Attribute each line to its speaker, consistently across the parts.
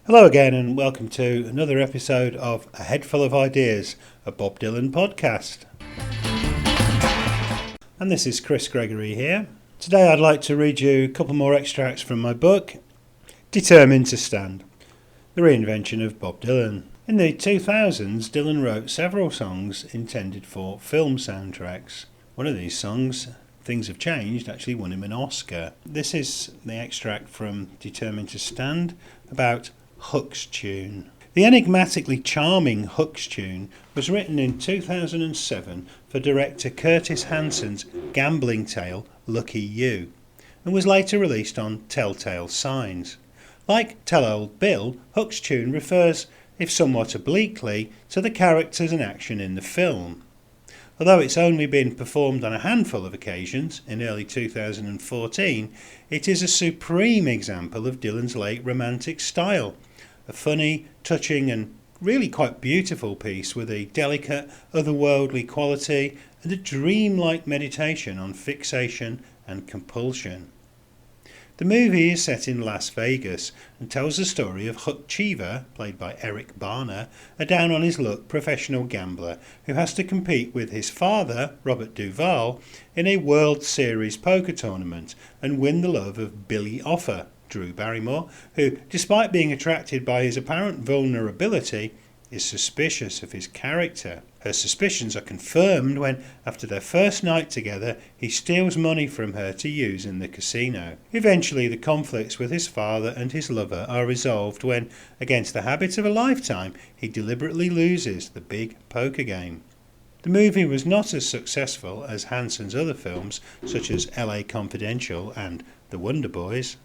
Speaker 1: Hello again and welcome to another episode of A Head Full of Ideas, a Bob Dylan podcast. And this is Chris Gregory here. Today I'd like to read you a couple more extracts from my book, Determined to Stand, the reinvention of Bob Dylan. In the 2000s, Dylan wrote several songs intended for film soundtracks. One of these songs, Things Have Changed, actually won him an Oscar. This is the extract from Determined to Stand about Huck's tune. The enigmatically charming Huck's tune was written in 2007 for director Curtis Hanson's gambling tale Lucky You, and was later released on Telltale Signs. Like Tell Old Bill, Huck's tune refers, if somewhat obliquely, to the characters and action in the film. Although it's only been performed on a handful of occasions in early 2014, it is a supreme example of Dylan's late romantic style. A funny, touching and really quite beautiful piece with a delicate, otherworldly quality and a dreamlike meditation on fixation and compulsion. The movie is set in Las Vegas and tells the story of Huck Cheever, played by Eric Barner, a down-on-his-luck professional gambler who has to compete with his father, Robert Duvall, in a World Series poker tournament and win the love of Billy Offer, Drew Barrymore, who, despite being attracted by his apparent vulnerability, is suspicious of his character. Her suspicions are confirmed when, after their first night together, he steals money from her to use in the casino. Eventually, the conflicts with his father and his lover are resolved when, against the habit of a lifetime, he deliberately loses the big poker game. The movie was not as successful as Hanson's other films, such as LA Confidential and The Wonder Boys.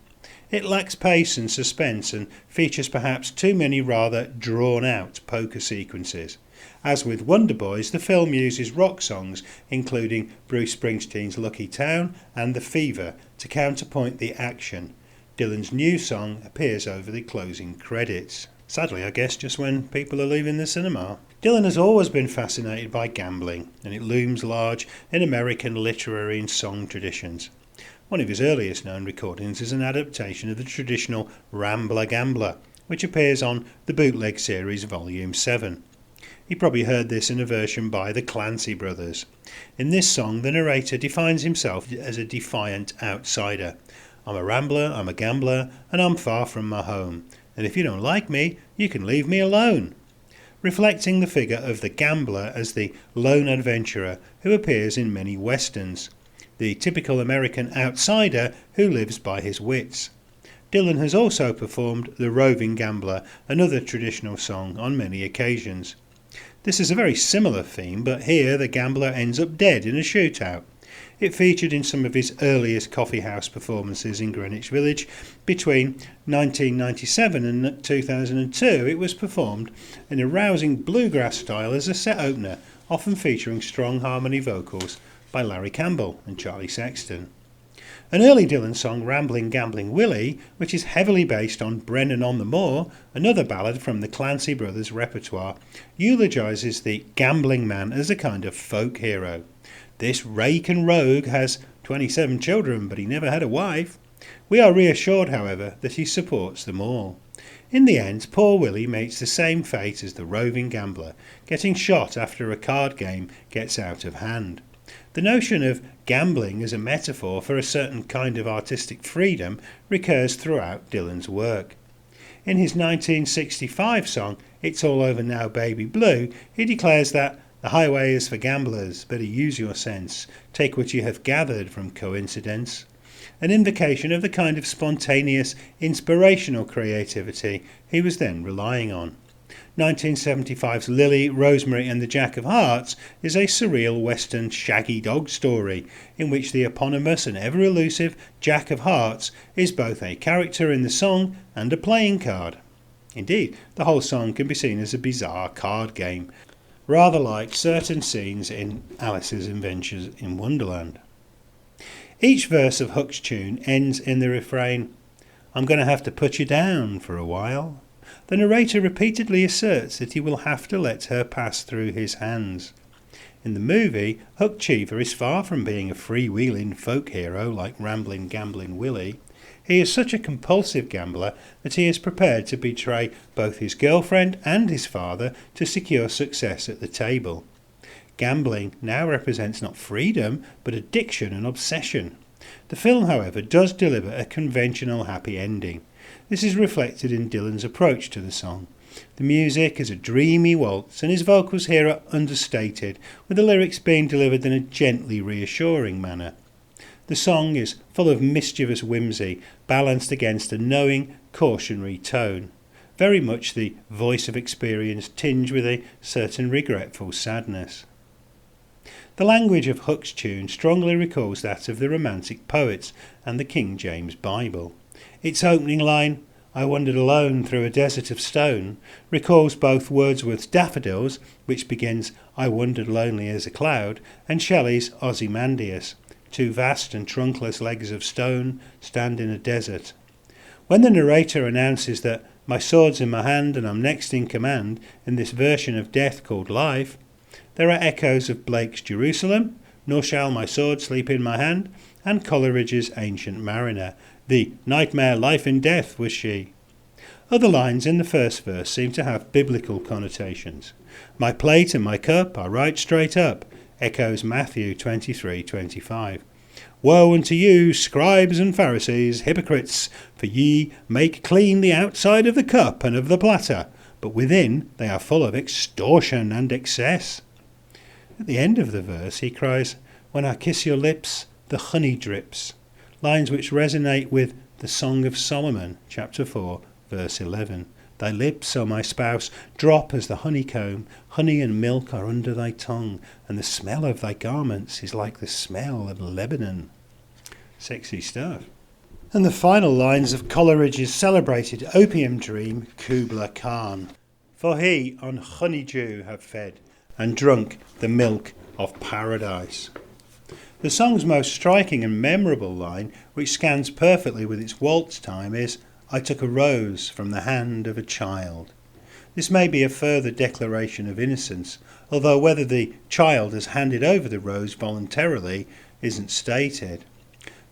Speaker 1: It lacks pace and suspense and features perhaps too many rather drawn-out poker sequences. As with Wonder Boys, the film uses rock songs, including Bruce Springsteen's Lucky Town and The Fever, to counterpoint the action. Dylan's new song appears over the closing credits. Sadly, I guess, just when people are leaving the cinema. Dylan has always been fascinated by gambling, and it looms large in American literary and song traditions. One of his earliest known recordings is an adaptation of the traditional Rambler Gambler, which appears on the Bootleg Series Volume 7. You probably heard this in a version by the Clancy Brothers. In this song, the narrator defines himself as a defiant outsider. I'm a rambler, I'm a gambler, and I'm far from my home. And if you don't like me, you can leave me alone. Reflecting the figure of the gambler as the lone adventurer who appears in many westerns. The typical American outsider who lives by his wits. Dylan has also performed the Roving Gambler, another traditional song, on many occasions. This is a very similar theme, but here the gambler ends up dead in a shootout. It featured in some of his earliest coffeehouse performances in Greenwich Village. Between 1997 and 2002, it was performed in a rousing bluegrass style as a set opener, often featuring strong harmony vocals by Larry Campbell and Charlie Sexton. An early Dylan song, Ramblin' Gambling Willie, which is heavily based on Brennan on the Moor, another ballad from the Clancy Brothers' repertoire, eulogises the gambling man as a kind of folk hero. This rake and rogue has 27 children, but he never had a wife. We are reassured, however, that he supports them all. In the end, poor Willie meets the same fate as the roving gambler, getting shot after a card game gets out of hand. The notion of gambling as a metaphor for a certain kind of artistic freedom recurs throughout Dylan's work. In his 1965 song, It's All Over Now Baby Blue, he declares that the highway is for gamblers, better use your sense, take what you have gathered from coincidence. An invocation of the kind of spontaneous, inspirational creativity he was then relying on. 1975's Lily, Rosemary and the Jack of Hearts is a surreal western shaggy dog story in which the eponymous and ever-elusive Jack of Hearts is both a character in the song and a playing card. Indeed, the whole song can be seen as a bizarre card game, rather like certain scenes in Alice's Adventures in Wonderland. Each verse of Huck's tune ends in the refrain, "I'm going to have to put you down for a while." The narrator repeatedly asserts that he will have to let her pass through his hands. In the movie, Huck Cheever is far from being a freewheeling folk hero like Rambling Gambling Willie. He is such a compulsive gambler that he is prepared to betray both his girlfriend and his father to secure success at the table. Gambling now represents not freedom, but addiction and obsession. The film, however, does deliver a conventional happy ending. This is reflected in Dylan's approach to the song. The music is a dreamy waltz, and his vocals here are understated, with the lyrics being delivered in a gently reassuring manner. The song is full of mischievous whimsy, balanced against a knowing, cautionary tone. Very much the voice of experience tinged with a certain regretful sadness. The language of Huck's tune strongly recalls that of the Romantic poets and the King James Bible. Its opening line, "I wandered alone through a desert of stone," recalls both Wordsworth's Daffodils, which begins, "I wandered lonely as a cloud," and Shelley's Ozymandias, "Two vast and trunkless legs of stone stand in a desert." When the narrator announces that "my sword's in my hand and I'm next in command" in this version of death called life, there are echoes of Blake's Jerusalem, "Nor shall my sword sleep in my hand," and Coleridge's Ancient Mariner, "The nightmare life in death was she." Other lines in the first verse seem to have biblical connotations. "My plate and my cup are right straight up," echoes Matthew 23:25. "Woe unto you, scribes and Pharisees, hypocrites, for ye make clean the outside of the cup and of the platter, but within they are full of extortion and excess." At the end of the verse he cries, "When I kiss your lips, the honey drips," lines which resonate with the Song of Solomon, chapter 4, verse 11. "Thy lips, O my spouse, drop as the honeycomb, honey and milk are under thy tongue, and the smell of thy garments is like the smell of Lebanon." Sexy stuff. And the final lines of Coleridge's celebrated opium dream, Kubla Khan. "For he on honeydew have fed, and drunk the milk of paradise." The song's most striking and memorable line, which scans perfectly with its waltz time, is, "I took a rose from the hand of a child." This may be a further declaration of innocence, although whether the child has handed over the rose voluntarily isn't stated.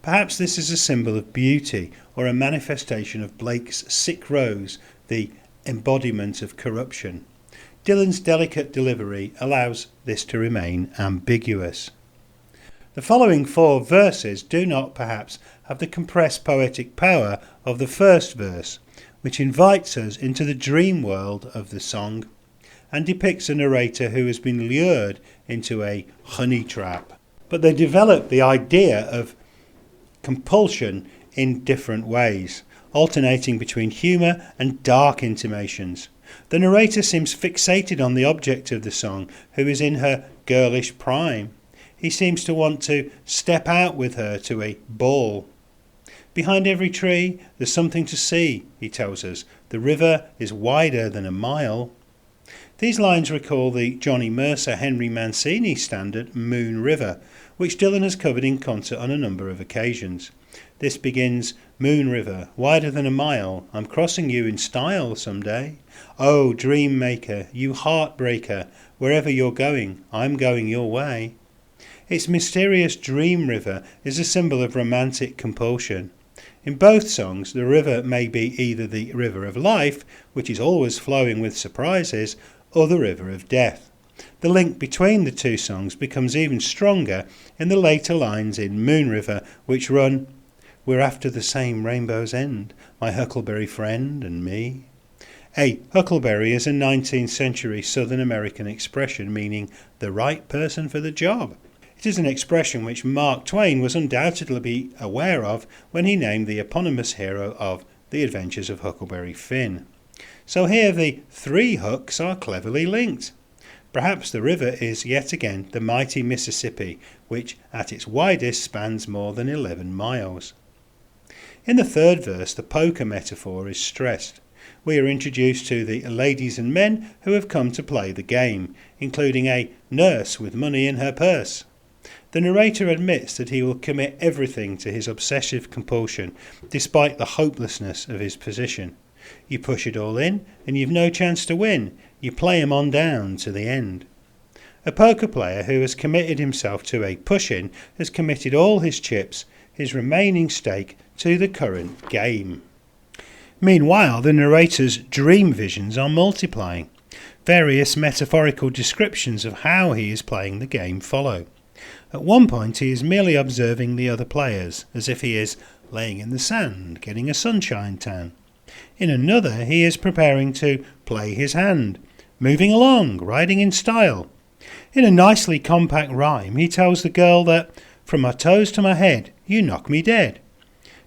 Speaker 1: Perhaps this is a symbol of beauty, or a manifestation of Blake's sick rose, the embodiment of corruption. Dylan's delicate delivery allows this to remain ambiguous. The following 4 verses do not perhaps have the compressed poetic power of the first verse, which invites us into the dream world of the song and depicts a narrator who has been lured into a honey trap. But they develop the idea of compulsion in different ways, alternating between humour and dark intimations. The narrator seems fixated on the object of the song, who is in her girlish prime. He seems to want to step out with her to a ball. "Behind every tree there's something to see," he tells us. "The river is wider than a mile." These lines recall the Johnny Mercer Henry Mancini standard Moon River, which Dylan has covered in concert on a number of occasions. This begins, "Moon River, wider than a mile, I'm crossing you in style some day. Oh, dream maker, you heartbreaker, wherever you're going, I'm going your way." Its mysterious dream river is a symbol of romantic compulsion. In both songs, the river may be either the river of life, which is always flowing with surprises, or the river of death. The link between the two songs becomes even stronger in the later lines in Moon River, which run, "We're after the same rainbow's end, my huckleberry friend and me." A huckleberry is a 19th century Southern American expression meaning the right person for the job. It is an expression which Mark Twain was undoubtedly aware of when he named the eponymous hero of The Adventures of Huckleberry Finn. So here the 3 Hucks are cleverly linked. Perhaps the river is yet again the mighty Mississippi, which at its widest spans more than 11 miles. In the third verse, the poker metaphor is stressed. We are introduced to the ladies and men who have come to play the game, including a nurse with money in her purse. The narrator admits that he will commit everything to his obsessive compulsion, despite the hopelessness of his position. You push it all in, and you've no chance to win. You play 'em on down to the end. A poker player who has committed himself to a push-in has committed all his chips, his remaining stake, to the current game. Meanwhile, the narrator's dream visions are multiplying. Various metaphorical descriptions of how he is playing the game follow. At one point he is merely observing the other players, as if he is laying in the sand, getting a sunshine tan. In another he is preparing to play his hand, moving along, riding in style. In a nicely compact rhyme he tells the girl that, from my toes to my head, you knock me dead.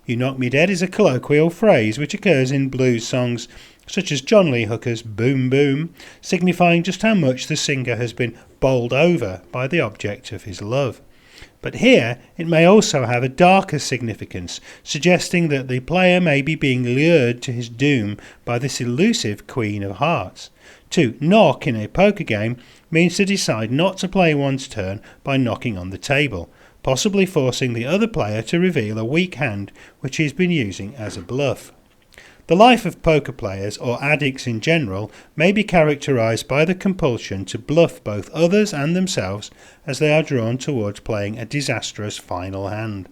Speaker 1: You knock me dead is a colloquial phrase which occurs in blues songs such as John Lee Hooker's Boom Boom, signifying just how much the singer has been bowled over by the object of his love. But here it may also have a darker significance, suggesting that the player may be being lured to his doom by this elusive Queen of Hearts. To knock in a poker game means to decide not to play one's turn by knocking on the table, possibly forcing the other player to reveal a weak hand which he's been using as a bluff. The life of poker players, or addicts in general, may be characterised by the compulsion to bluff both others and themselves as they are drawn towards playing a disastrous final hand.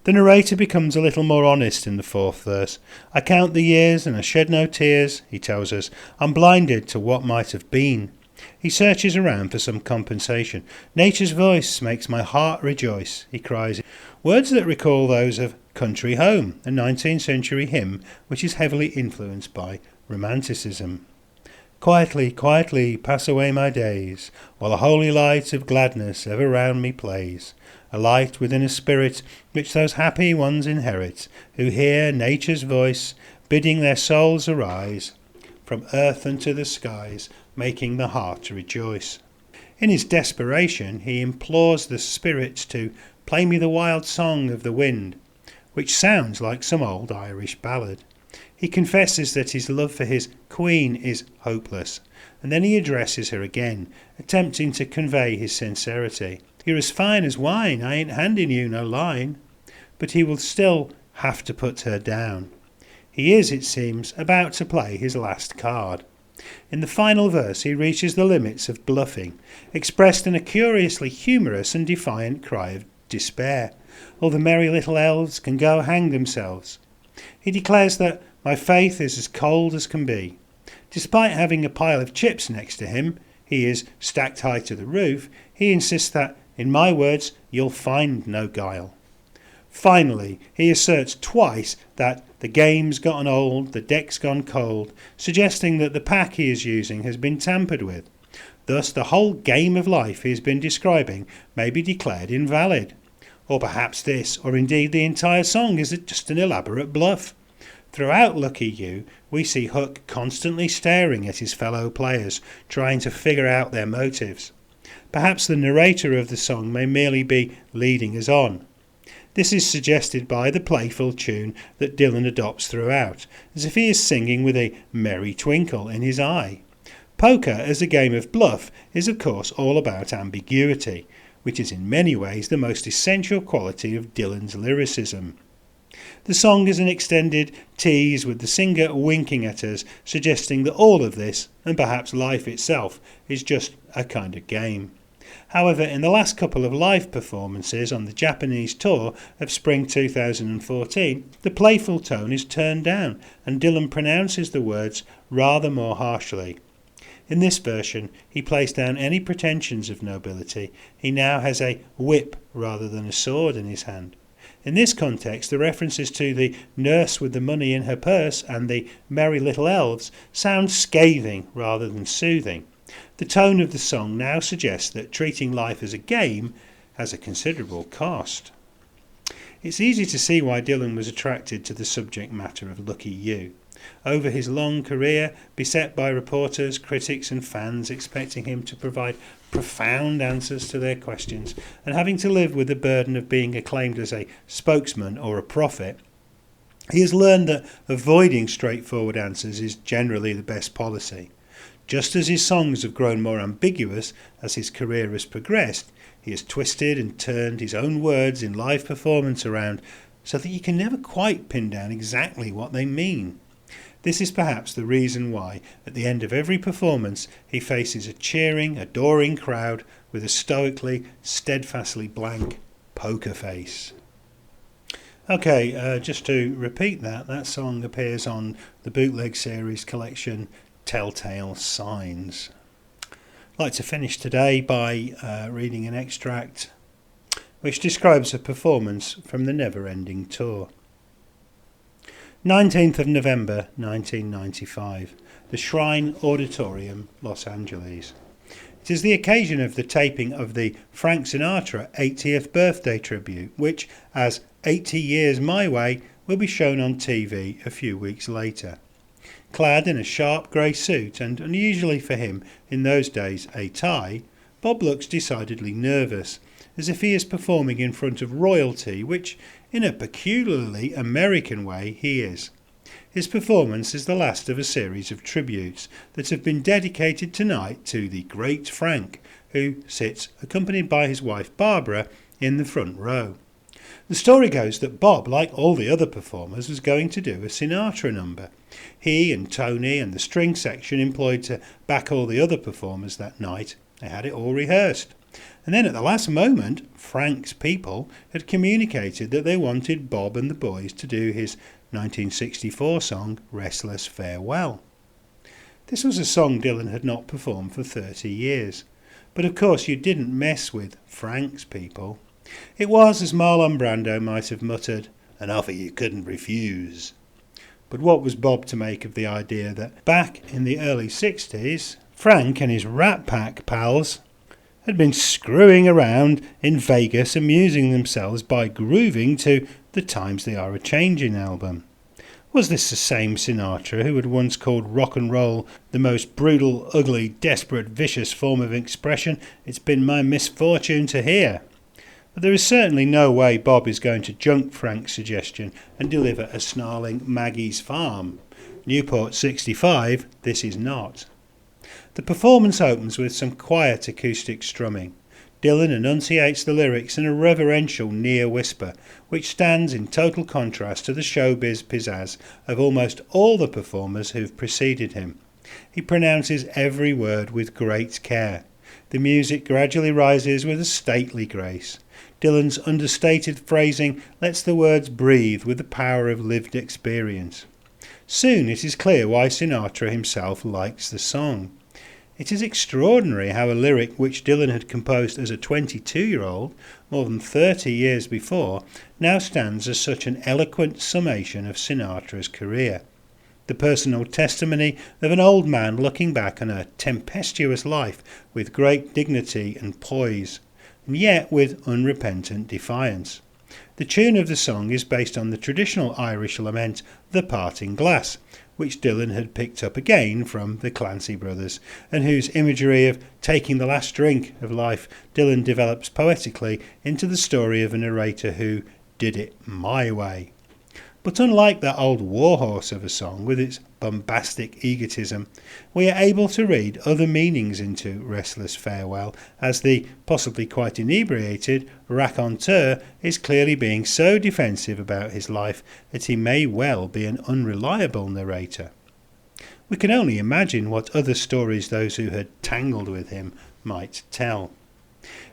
Speaker 1: The narrator becomes a little more honest in the fourth verse. I count the years and I shed no tears, he tells us. I'm blinded to what might have been. He searches around for some compensation. Nature's voice makes my heart rejoice, he cries. Words that recall those of Country Home, a 19th century hymn which is heavily influenced by Romanticism. Quietly, quietly pass away my days, while a holy light of gladness ever round me plays, a light within a spirit which those happy ones inherit, who hear nature's voice, bidding their souls arise, from earth unto the skies, making the heart rejoice. In his desperation he implores the spirits to play me the wild song of the wind, which sounds like some old Irish ballad. He confesses that his love for his queen is hopeless, and then he addresses her again, attempting to convey his sincerity. You're as fine as wine, I ain't handing you no line. But he will still have to put her down. He is, it seems, about to play his last card. In the final verse he reaches the limits of bluffing, expressed in a curiously humorous and defiant cry of despair. All the merry little elves can go hang themselves. He declares that my faith is as cold as can be. Despite having a pile of chips next to him, he is stacked high to the roof, he insists that, in my words, you'll find no guile. Finally, he asserts twice that the game's gotten old, the deck's gone cold, suggesting that the pack he is using has been tampered with. Thus the whole game of life he has been describing may be declared invalid. Or perhaps this, or indeed the entire song, is just an elaborate bluff. Throughout Lucky You, we see Huck constantly staring at his fellow players, trying to figure out their motives. Perhaps the narrator of the song may merely be leading us on. This is suggested by the playful tune that Dylan adopts throughout, as if he is singing with a merry twinkle in his eye. Poker, as a game of bluff, is of course all about ambiguity, which is in many ways the most essential quality of Dylan's lyricism. The song is an extended tease with the singer winking at us, suggesting that all of this, and perhaps life itself, is just a kind of game. However, in the last couple of live performances on the Japanese tour of spring 2014, the playful tone is turned down and Dylan pronounces the words rather more harshly. In this version, he plays down any pretensions of nobility. He now has a whip rather than a sword in his hand. In this context, the references to the nurse with the money in her purse and the merry little elves sound scathing rather than soothing. The tone of the song now suggests that treating life as a game has a considerable cost. It's easy to see why Dylan was attracted to the subject matter of Lucky You. Over his long career, beset by reporters, critics and fans expecting him to provide profound answers to their questions, and having to live with the burden of being acclaimed as a spokesman or a prophet, he has learned that avoiding straightforward answers is generally the best policy. Just as his songs have grown more ambiguous as his career has progressed, he has twisted and turned his own words in live performance around so that you can never quite pin down exactly what they mean. This is perhaps the reason why, at the end of every performance, he faces a cheering, adoring crowd with a stoically, steadfastly blank poker face. Okay, just to repeat that song appears on the bootleg series collection Telltale Signs. I'd like to finish today by reading an extract which describes a performance from the Never Ending Tour. 19th of November 1995, the Shrine Auditorium, Los Angeles. It is the occasion of the taping of the Frank Sinatra 80th birthday tribute, which, as 80 Years My Way, will be shown on TV a few weeks later. Clad in a sharp grey suit and, unusually for him in those days, a tie, Bob looks decidedly nervous, as if he is performing in front of royalty, which, in a peculiarly American way, he is. His performance is the last of a series of tributes that have been dedicated tonight to the great Frank, who sits, accompanied by his wife Barbara, in the front row. The story goes that Bob, like all the other performers, was going to do a Sinatra number. He and Tony and the string section employed to back all the other performers that night, they had it all rehearsed. And then at the last moment, Frank's people had communicated that they wanted Bob and the boys to do his 1964 song, Restless Farewell. This was a song Dylan had not performed for 30 years. But of course you didn't mess with Frank's people. It was, as Marlon Brando might have muttered, an offer you couldn't refuse. But what was Bob to make of the idea that back in the early 60s, Frank and his Rat Pack pals had been screwing around in Vegas, amusing themselves by grooving to the Times They Are A-Changin' album? Was this the same Sinatra who had once called rock and roll the most brutal, ugly, desperate, vicious form of expression it's been my misfortune to hear? But there is certainly no way Bob is going to junk Frank's suggestion and deliver a snarling Maggie's Farm. Newport 65, this is not. The performance opens with some quiet acoustic strumming. Dylan enunciates the lyrics in a reverential near whisper, which stands in total contrast to the showbiz pizzazz of almost all the performers who've preceded him. He pronounces every word with great care. The music gradually rises with a stately grace. Dylan's understated phrasing lets the words breathe with the power of lived experience. Soon it is clear why Sinatra himself likes the song. It is extraordinary how a lyric which Dylan had composed as a 22-year-old, more than 30 years before, now stands as such an eloquent summation of Sinatra's career. The personal testimony of an old man looking back on a tempestuous life with great dignity and poise, and yet with unrepentant defiance. The tune of the song is based on the traditional Irish lament, The Parting Glass, which Dylan had picked up again from the Clancy brothers, and whose imagery of taking the last drink of life Dylan develops poetically into the story of a narrator who did it my way. But unlike that old warhorse of a song with its bombastic egotism, we are able to read other meanings into Restless Farewell, as the possibly quite inebriated raconteur is clearly being so defensive about his life that he may well be an unreliable narrator. We can only imagine what other stories those who had tangled with him might tell.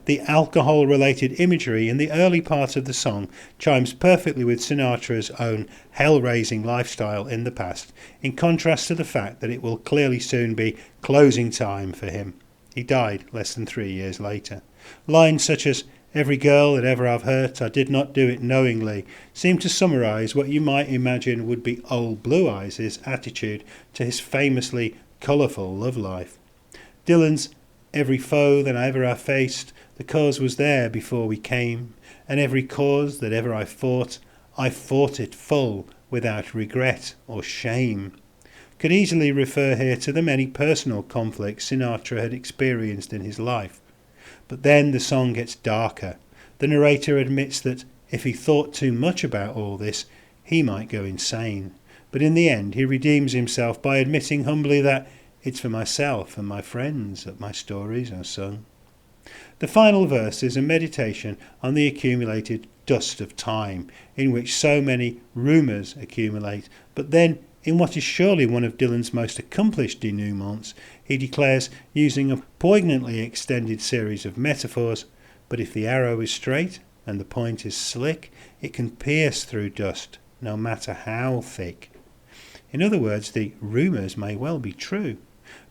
Speaker 1: The alcohol-related imagery in the early part of the song chimes perfectly with Sinatra's own hell-raising lifestyle in the past, in contrast to the fact that it will clearly soon be closing time for him. He died less than 3 years later. Lines such as, "Every girl that ever I've hurt, I did not do it knowingly," seem to summarise what you might imagine would be Old Blue Eyes' attitude to his famously colourful love life. Dylan's "Every foe that ever I faced, the cause was there before we came, and every cause that ever I fought it full, without regret or shame," could easily refer here to the many personal conflicts Sinatra had experienced in his life. But then the song gets darker. The narrator admits that if he thought too much about all this, he might go insane. But in the end he redeems himself by admitting humbly that it's for myself and my friends that my stories are sung. The final verse is a meditation on the accumulated dust of time, in which so many rumours accumulate, but then In what is surely one of Dylan's most accomplished denouements, he declares, using a poignantly extended series of metaphors, "But if the arrow is straight and the point is slick, it can pierce through dust, no matter how thick." In other words, the rumours may well be true,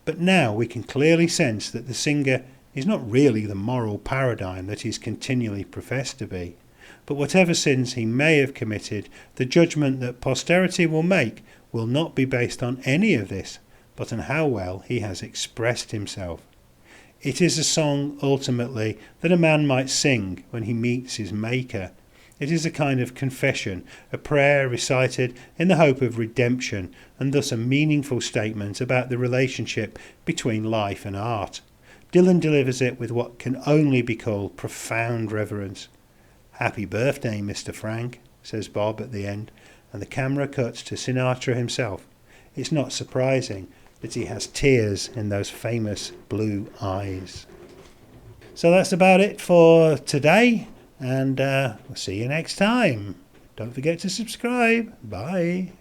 Speaker 1: but now we can clearly sense that the singer is not really the moral paradigm that he is continually professed to be. But whatever sins he may have committed, the judgment that posterity will make will not be based on any of this, but on how well he has expressed himself. It is a song, ultimately, that a man might sing when he meets his Maker. It is a kind of confession, a prayer recited in the hope of redemption, and thus a meaningful statement about the relationship between life and art. Dylan delivers it with what can only be called profound reverence. "Happy birthday, Mr. Frank," says Bob at the end, and the camera cuts to Sinatra himself. It's not surprising that he has tears in those famous blue eyes. So that's about it for today, and we'll see you next time. Don't forget to subscribe. Bye.